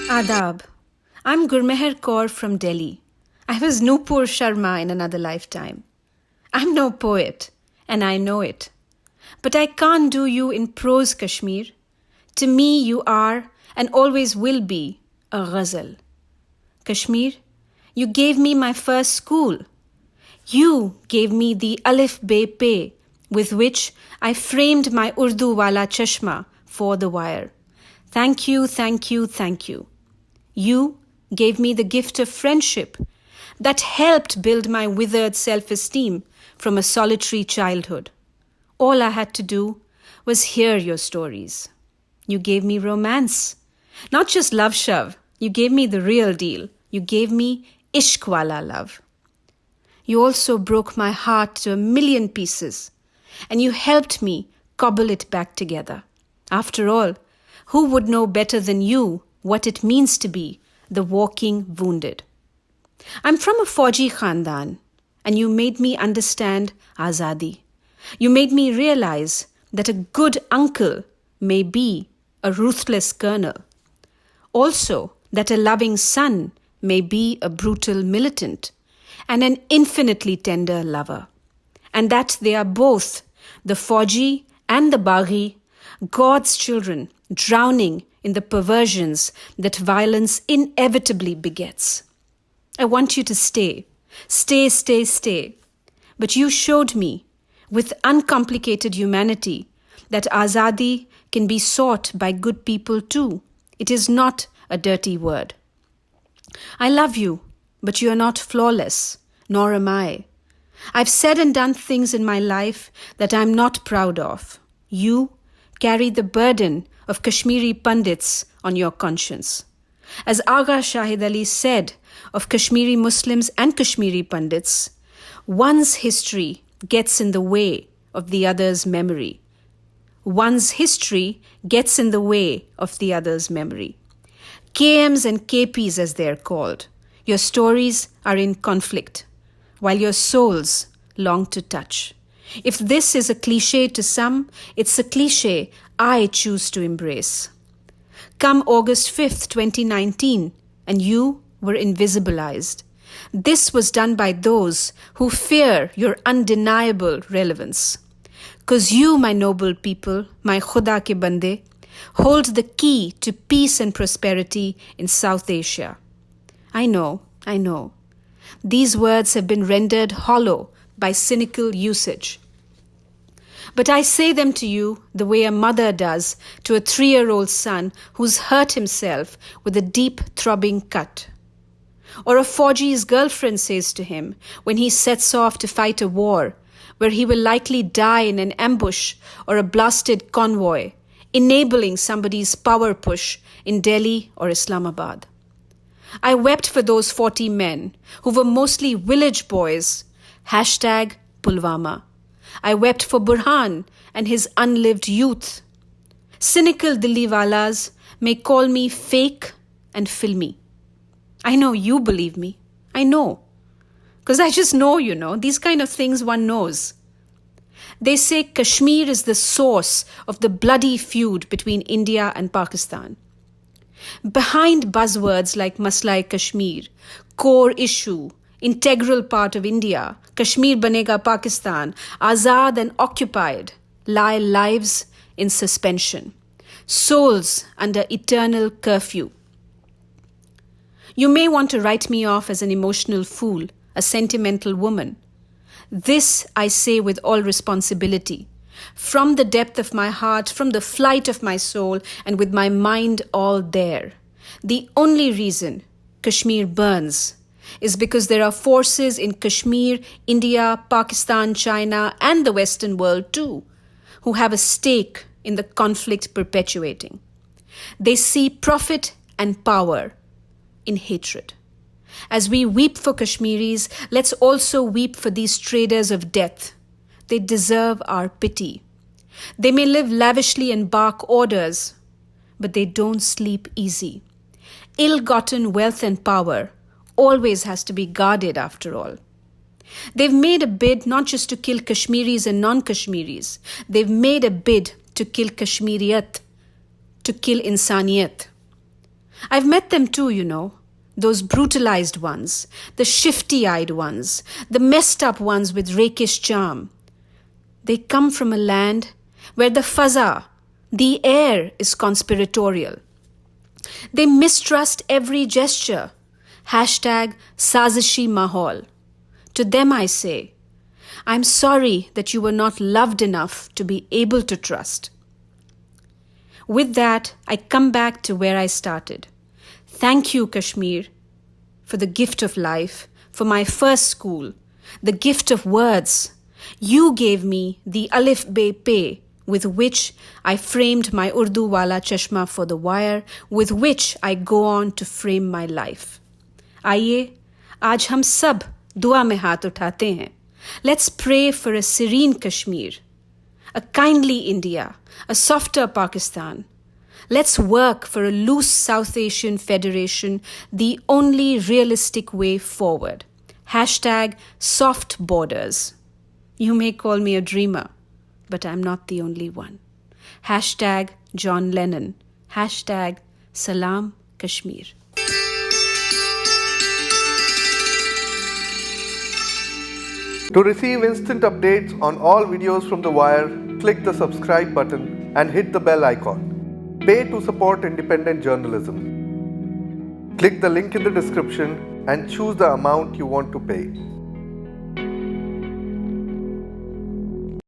Adab. I'm Gurmehar Kaur from Delhi. I was Nupur Sharma in another lifetime. I'm no poet, and I know it. But I can't do you in prose, Kashmir. To me, you are, and always will be, a ghazal. Kashmir, you gave me my first school. You gave me the Alif Be Pe, with which I framed my Urdu wala Chashma for the wire. Thank you, thank you, thank you. You gave me the gift of friendship that helped build my withered self-esteem from a solitary childhood. All I had to do was hear your stories. You gave me romance, not just love shav. You gave me the real deal. You gave me ishq wala love. You also broke my heart to a million pieces, and you helped me cobble it back together. After all, who would know better than you what it means to be the walking wounded? I'm from a Fauji Khandan, and you made me understand Azadi. You made me realize that a good uncle may be a ruthless colonel. Also, that a loving son may be a brutal militant and an infinitely tender lover. And that they are both, the Fauji and the Baghi, God's children drowning in the perversions that violence inevitably begets. I want you to stay. Stay, stay, stay. But you showed me, with uncomplicated humanity, that Azadi can be sought by good people too. It is not a dirty word. I love you, but you are not flawless, nor am I. I've said and done things in my life that I'm not proud of. You carry the burden of Kashmiri Pandits on your conscience. As Agha Shahid Ali said of Kashmiri Muslims and Kashmiri Pandits, one's history gets in the way of the other's memory. One's history gets in the way of the other's memory. KMs and KPs as they're called, your stories are in conflict, while your souls long to touch. If this is a cliche to some, it's a cliche I choose to embrace. Come August 5th, 2019, and you were invisibilized. This was done by those who fear your undeniable relevance. 'Cause you, my noble people, my Khuda ke bande, hold the key to peace and prosperity in South Asia. I know. These words have been rendered hollow by cynical usage. But I say them to you the way a mother does to a 3-year-old son who's hurt himself with a deep throbbing cut. Or a Fauji's girlfriend says to him when he sets off to fight a war where he will likely die in an ambush or a blasted convoy, enabling somebody's power push in Delhi or Islamabad. I wept for those 40 men who were mostly village boys. #Pulwama. I wept for Burhan and his unlived youth. Cynical Dilliwalas may call me fake and filmy. I know you believe me. I know. 'Cause I just know, these kind of things one knows. They say Kashmir is the source of the bloody feud between India and Pakistan. Behind buzzwords like Maslai Kashmir, core issue, integral part of India, Kashmir banega Pakistan, azad and occupied, lie lives in suspension, souls under eternal curfew. You may want to write me off as an emotional fool, a sentimental woman. This I say with all responsibility, from the depth of my heart, from the flight of my soul, and with my mind all there. The only reason Kashmir burns is because there are forces in Kashmir, India, Pakistan, China, and the Western world too, who have a stake in the conflict perpetuating. They see profit and power in hatred. As we weep for Kashmiris, let's also weep for these traders of death. They deserve our pity. They may live lavishly and bark orders, but they don't sleep easy. Ill-gotten wealth and power always has to be guarded after all. They've made a bid not just to kill Kashmiris and non-Kashmiris. They've made a bid to kill Kashmiriyat, to kill insaniyat. I've met them too, you know. Those brutalized ones, the shifty-eyed ones, the messed up ones with rakish charm. They come from a land where the faza, the air, is conspiratorial. They mistrust every gesture. Hashtag sazishi mahal. To them I say, I'm sorry that you were not loved enough to be able to trust. With that, I come back to where I started. Thank you, Kashmir, for the gift of life, for my first school, the gift of words. You gave me the alif be pe, with which I framed my Urdu wala Chashma for the wire, with which I go on to frame my life. आइए, आज हम सब दुआ में हाथ उठाते हैं. Let's pray for a serene Kashmir, a kindly India, a softer Pakistan. Let's work for a loose South Asian Federation, the only realistic way forward. Hashtag soft borders. You may call me a dreamer, but I'm not the only one. Hashtag John Lennon. Hashtag SALAAM Kashmir. To receive instant updates on all videos from The Wire, click the subscribe button and hit the bell icon. Pay to support independent journalism. Click the link in the description and choose the amount you want to pay.